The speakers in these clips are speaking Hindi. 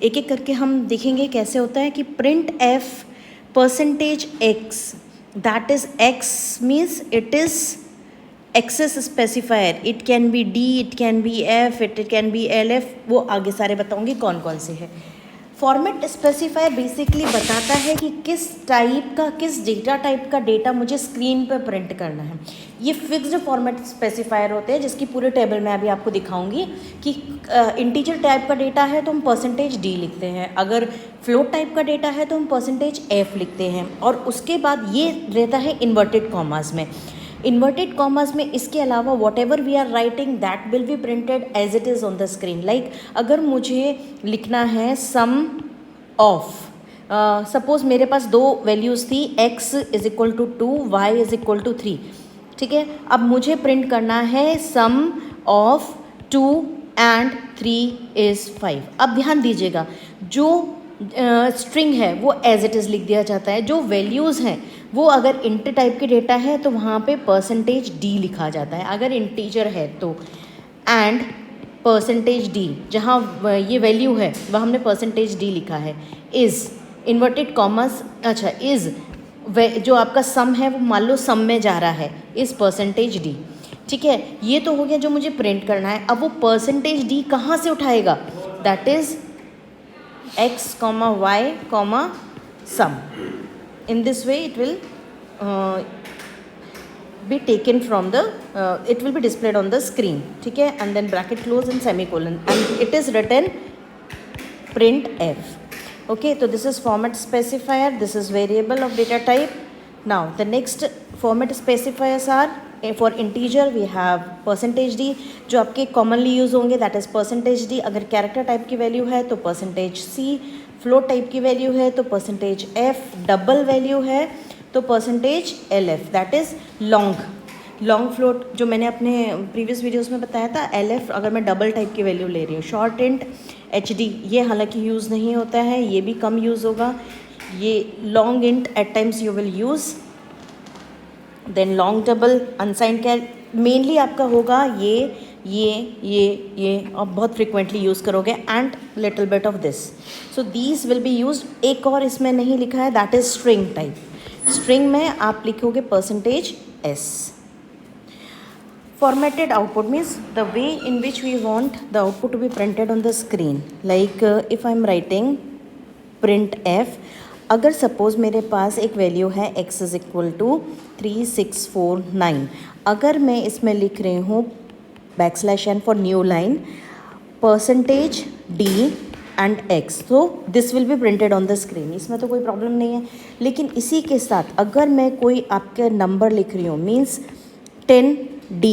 एक एक करके हम देखेंगे कैसे होता है कि print F percentage X, that is X means it is access specifier, it can be D, it can be F, it can be L F, वो आगे सारे बताऊंगी कौन कौन से है। फॉर्मेट स्पेसिफायर बेसिकली बताता है कि किस टाइप का, किस डेटा टाइप का डेटा मुझे स्क्रीन पर प्रिंट करना है। ये फिक्स्ड फॉर्मेट स्पेसिफायर होते हैं जिसकी पूरे टेबल में अभी आपको दिखाऊंगी कि इंटीजर टाइप का डेटा है तो हम परसेंटेज डी लिखते हैं, अगर फ्लोट टाइप का डेटा है तो हम परसेंटेज एफ लिखते हैं, और उसके बाद ये रहता है इन्वर्टेड कॉमास में। इन्वर्टेड कॉमर्स में इसके अलावा whatever we are writing that will be printed as it is on the screen. Like अगर मुझे लिखना है सम ऑफ, सपोज मेरे पास दो वैल्यूज़ थी, x is equal to 2, y is equal to 3, ठीक है। अब मुझे प्रिंट करना है सम ऑफ 2 एंड 3 इज़ 5। अब ध्यान दीजिएगा, जो स्ट्रिंग है वो एज इट इज़ लिख दिया जाता है, जो वैल्यूज़ हैं वो अगर इंट टाइप के डेटा है तो वहाँ पे परसेंटेज डी लिखा जाता है, अगर इंटीजर है तो, एंड परसेंटेज डी, जहाँ ये वैल्यू है वह हमने परसेंटेज डी लिखा है, इज़ इन्वर्टेड कॉमर्स, अच्छा इज़ जो आपका सम है वो मान लो सम में जा रहा है, इज़ परसेंटेज डी, ठीक है। ये तो हो गया जो मुझे प्रिंट करना है। अब वो परसेंटेज डी कहाँ से उठाएगा, that is x, y, sum. In this way it will be taken from the it will be displayed on the screen, ठीक है, and then bracket close and semicolon, and it is written print f. Okay, so this is format specifier, this is variable of data type. Now the next format specifiers are for integer we have percentage d, जो आपके commonly use होंगे, that is percentage d। अगर character type की वैल्यू है तो percentage c, float टाइप की वैल्यू है तो percentage f, डबल वैल्यू है तो percentage lf, that is long float, जो मैंने अपने प्रीवियस वीडियोस में बताया था, lf अगर मैं डबल टाइप की वैल्यू ले रही हूँ। शॉर्ट इंट hd ये हालांकि यूज़ नहीं होता है, ये भी कम यूज़ होगा। ये long int at times you will use, then long double, unsigned char mainly आपका होगा ये आप बहुत फ्रिक्वेंटली यूज़ करोगे, and little bit of this, so these will be use. एक और इसमें नहीं लिखा है, that is string type. String में आप लिखोगे percentage s. Formatted output means the way in which we want the output to be printed on the screen. Like if I am writing print f, अगर सपोज़ मेरे पास एक वैल्यू है x इज़ इक्वल टू 3649, अगर मैं इसमें लिख रही हूँ \n for new line percentage d and x, तो this will be printed on the screen, इसमें तो कोई प्रॉब्लम नहीं है। लेकिन इसी के साथ अगर मैं कोई आपके नंबर लिख रही हूँ, मीन्स 10d,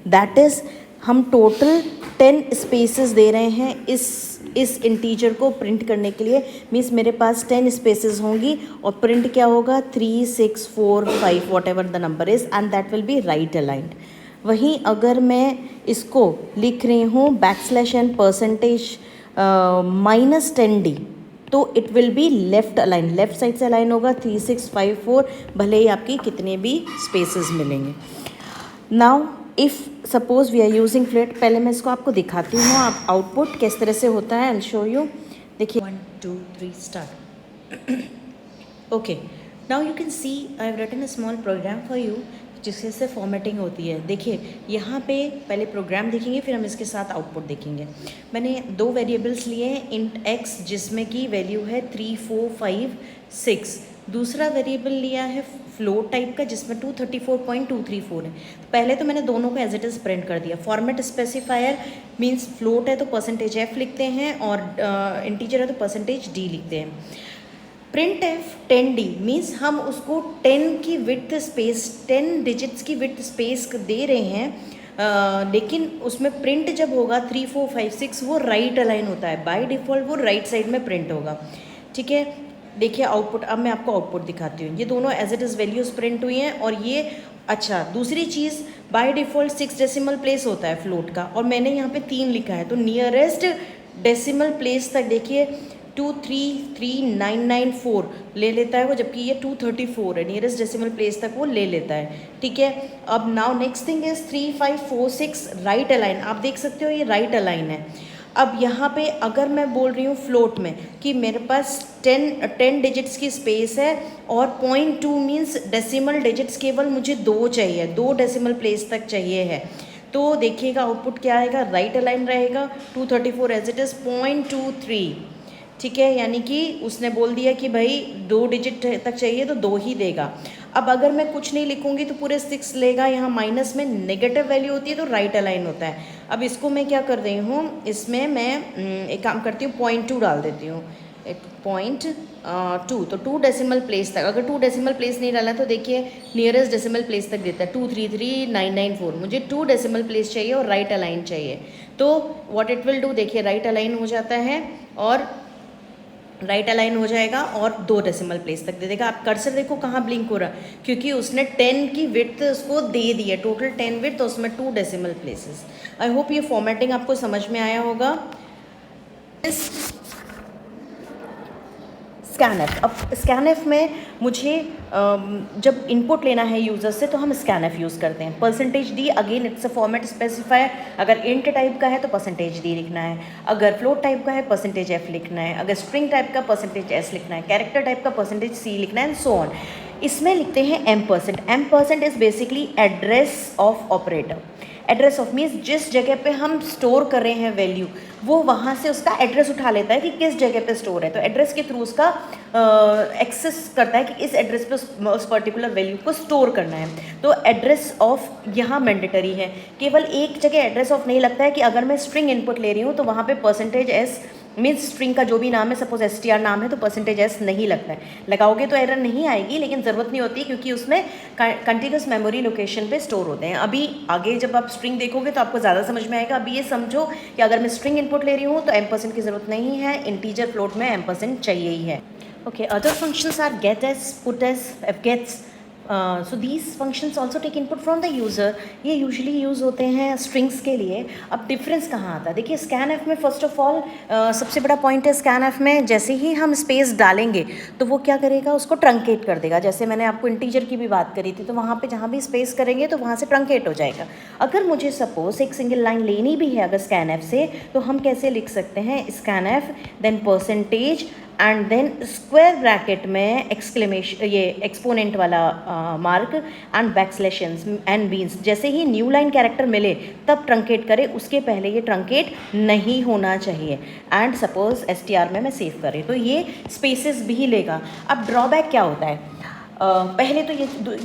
दैट इज़ हम टोटल 10 स्पेसेस दे रहे हैं इस इंटीजर को प्रिंट करने के लिए, मीन्स मेरे पास 10 स्पेसेस होंगी और प्रिंट क्या होगा 3, 6, 4, 5 what ever the number is, and that will B right aligned. वहीं अगर मैं इसको लिख रही हूँ \n परसेंटेज -10d, तो it will be left align, left side से अलाइन होगा 3, 6, 5, 4, भले ही आपकी कितने भी स्पेसेस मिलेंगे। Now if suppose we are using float, पहले मैं इसको आपको दिखाती हूँ आप आउटपुट किस तरह से होता है, आई शो यू। देखिए 1, 2, 3 start. Okay, now you can see I have written a small program for you जिससे फॉर्मेटिंग होती है। देखिए यहाँ पे पहले प्रोग्राम देखेंगे, फिर हम इसके साथ आउटपुट देखेंगे। मैंने दो वेरिएबल्स लिए हैं, इंट x जिसमें की वैल्यू है 3, 4, 5, 6, दूसरा वेरिएबल लिया है फ्लोट टाइप का जिसमें 234.234 है। पहले तो मैंने दोनों को एज इट इज़ प्रिंट कर दिया। फॉर्मेट स्पेसिफायर मीन्स फ्लोट है तो परसेंटेज f लिखते हैं, और इंटीजर है तो परसेंटेज d लिखते हैं। प्रिंट एफ 10d मीन्स हम उसको 10 की विड्थ स्पेस, 10 डिजिट्स की विड्थ स्पेस दे रहे हैं, लेकिन उसमें प्रिंट जब होगा 3, 4, 5, 6 वो राइट अलाइन होता है, बाय डिफ़ॉल्ट वो राइट साइड में प्रिंट होगा, ठीक है। देखिए आउटपुट, अब मैं आपको आउटपुट दिखाती हूँ। ये दोनों as it is values print हुई हैं, और ये अच्छा दूसरी चीज़ बाय डिफ़ॉल्ट 6 डेसिमल प्लेस होता है फ्लोट का, और मैंने यहाँ पे 3 लिखा है, तो नियरेस्ट डेसिमल प्लेस तक देखिए 233,994 ले लेता है वो, जबकि ये 234 है, नियरेस्ट डेसिमल प्लेस तक वो ले लेता है, ठीक है। अब now next thing is 3, 5, 4, 6 right align, आप देख सकते हो ये राइट अलाइन है। अब यहाँ पे अगर मैं बोल रही हूँ फ्लोट में कि मेरे पास 10 डिजिट्स की स्पेस है और 0.2 मीन्स डेसिमल डिजिट्स केवल मुझे 2 चाहिए, 2 डेसिमल प्लेस तक चाहिए है, तो देखिएगा आउटपुट क्या आएगा, राइट अलाइन रहेगा 234 एज इट इज़ 0.23, ठीक है, यानी कि उसने बोल दिया कि भाई 2 डिजिट तक चाहिए तो 2 ही देगा। अब अगर मैं कुछ नहीं लिखूंगी तो पूरे 6 लेगा, यहाँ माइनस में नेगेटिव वैल्यू होती है तो राइट अलाइन होता है। अब इसको मैं क्या कर रही हूँ, इसमें मैं एक काम करती हूँ 0.2 डाल देती हूँ, 0.2, तो 2 डेसिमल प्लेस तक, अगर 2 डेसिमल प्लेस नहीं डाला तो देखिए नियरेस्ट डेसिमल प्लेस तक देता है 233994, मुझे 2 डेसिमल प्लेस चाहिए और राइट अलाइन चाहिए, तो व्हाट इट विल डू, देखिए राइट अलाइन हो जाता है और राइट अलाइन हो जाएगा और 2 डेसिमल प्लेस तक दे देगा। आप कर्सर देखो कहाँ ब्लिंक हो रहा है, क्योंकि उसने 10 की विड्थ उसको दे दी है, टोटल 10 विड्थ, तो उसमें 2 डेसिमल प्लेसेस। आई होप ये फॉर्मेटिंग आपको समझ में आया होगा। स्कैनएफ, अब स्कैनएफ में मुझे जब इनपुट लेना है यूज़र से तो हम स्कैनएफ यूज़ करते हैं। %d, again it's a format specifier, अगर इंट टाइप का है तो %d लिखना है, अगर फ्लोट टाइप का है %f लिखना है, अगर स्ट्रिंग टाइप का %s लिखना है, कैरेक्टर टाइप का %c लिखना है, एंड सो ऑन। इसमें लिखते हैं m%, is basically address of operator. Address of means जिस जगह पे हम स्टोर कर रहे हैं वैल्यू, वो वहाँ से उसका एड्रेस उठा लेता है कि किस जगह पे स्टोर है, तो एड्रेस के थ्रू उसका एक्सेस करता है कि इस एड्रेस पे उस पर्टिकुलर वैल्यू को स्टोर करना है। तो एड्रेस ऑफ यहाँ मैंडेटरी है, केवल एक जगह एड्रेस ऑफ नहीं लगता है कि अगर मैं स्ट्रिंग इनपुट ले रही हूँ तो वहाँ पे %s मीन्स स्ट्रिंग का जो भी नाम है, सपोज str नाम है तो %s नहीं लगता है, लगाओगे तो एरर नहीं आएगी, लेकिन ज़रूरत नहीं होती क्योंकि उसमें कंटिन्यूस मेमोरी लोकेशन पे स्टोर होते हैं। अभी आगे जब आप स्ट्रिंग देखोगे तो आपको ज़्यादा समझ में आएगा। अभी ये समझो कि अगर मैं स्ट्रिंग इनपुट ले रही हूँ तो m% की ज़रूरत नहीं है, इंटीजर फ्लोट में m% चाहिए ही है। Okay, other functions are getS, putS, fgets. So these functions also take input from the user. ये यूजुअली यूज़ होते हैं स्ट्रिंग्स के लिए। अब डिफरेंस कहाँ आता है, देखिए स्कैनएफ में फर्स्ट ऑफ ऑल सबसे बड़ा पॉइंट है, स्कैनएफ में जैसे ही हम स्पेस डालेंगे तो वो क्या करेगा, उसको ट्रंकेट कर देगा। जैसे मैंने आपको इंटीजर की भी बात करी थी, तो वहाँ पे जहाँ भी स्पेस करेंगे तो वहाँ से ट्रंकेट हो जाएगा। अगर मुझे सपोज एक सिंगल लाइन लेनी भी है अगर स्कैनएफ से, तो हम कैसे लिख सकते हैं, scanf then % and then square bracket में एक्सक्लेमेशन, ये एक्सपोनेंट वाला mark and backslashes and beans, जैसे ही न्यू लाइन कैरेक्टर मिले तब ट्रंकेट करे, उसके पहले ये ट्रंकेट नहीं होना चाहिए। एंड सपोज str में मैं सेव कर रही तो ये स्पेसेस भी लेगा। अब ड्रॉबैक क्या होता है, पहले तो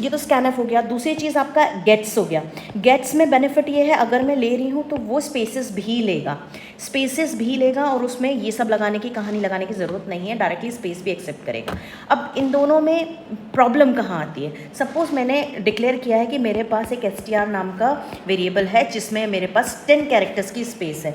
ये तो स्कैनएफ हो गया। दूसरी चीज़ आपका गेट्स हो गया। गेट्स में बेनिफिट ये है, अगर मैं ले रही हूँ तो वो स्पेसेस भी लेगा और उसमें ये सब लगाने की, कहानी लगाने की ज़रूरत नहीं है, डायरेक्टली स्पेस भी एक्सेप्ट करेगा। अब इन दोनों में प्रॉब्लम कहाँ आती है, सपोज मैंने डिक्लेयर किया है कि मेरे पास एक str नाम का वेरिएबल है जिसमें मेरे पास 10 कैरेक्टर्स की स्पेस है।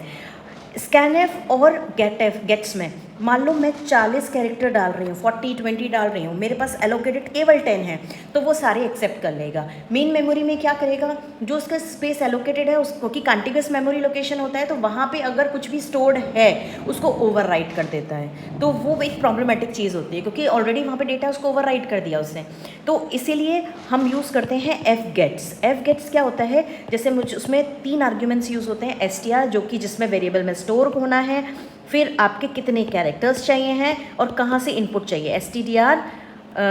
स्कैनएफ और गेट्स में मान लो मैं 40 कैरेक्टर डाल रही हूँ, 40-20 डाल रही हूँ, मेरे पास एलोकेटेड केवल 10 है, तो वो सारे एक्सेप्ट कर लेगा। मेन मेमोरी में क्या करेगा, जो उसका स्पेस एलोकेटेड है उसको, कि कॉन्टिग्यूअस मेमोरी लोकेशन होता है तो वहाँ पे अगर कुछ भी स्टोर्ड है उसको ओवरराइट कर देता है, तो वो एक प्रॉब्लमेटिक चीज़ होती है क्योंकि ऑलरेडी वहाँ पर डेटा उसको ओवरराइट कर दिया उसने। तो इसीलिए हम यूज़ करते हैं fgets क्या होता है, जैसे मुझे उसमें 3 आर्ग्यूमेंट्स यूज़ होते हैं, str जो कि जिसमें वेरिएबल में स्टोर होना है, फिर आपके कितने कैरेक्टर्स चाहिए हैं और कहाँ से इनपुट चाहिए, stdr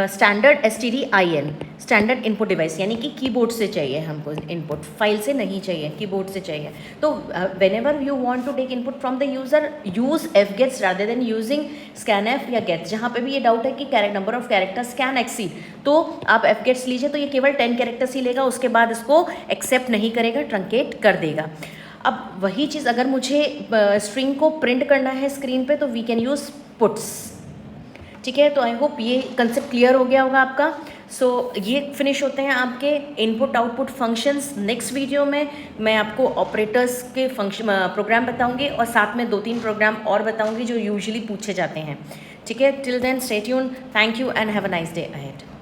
standard stdin standard input device, यानी कि कीबोर्ड से चाहिए हमको इनपुट, फाइल से नहीं चाहिए, कीबोर्ड से चाहिए। तो whenever you want to take input from the user, use fgets rather than using scanf या gets। जहाँ पे भी ये डाउट है कि number of characters can exceed, तो आप fgets लीजिए, तो ये केवल 10 कैरेक्टर्स ही लेगा, उसके बाद इसको एक्सेप्ट नहीं करेगा, ट्रंकेट कर देगा। अब वही चीज़ अगर मुझे स्ट्रिंग को प्रिंट करना है स्क्रीन पे तो वी कैन यूज़ पुट्स, ठीक है। तो आई होप ये कंसेप्ट क्लियर हो गया होगा आपका। सो ये फिनिश होते हैं आपके input output functions. Next video में मैं आपको ऑपरेटर्स के फंक्शन प्रोग्राम बताऊंगी और साथ में 2-3 प्रोग्राम और बताऊंगी जो यूजुअली पूछे जाते हैं, ठीक है। Till then stay tuned, thank you and have a nice day ahead.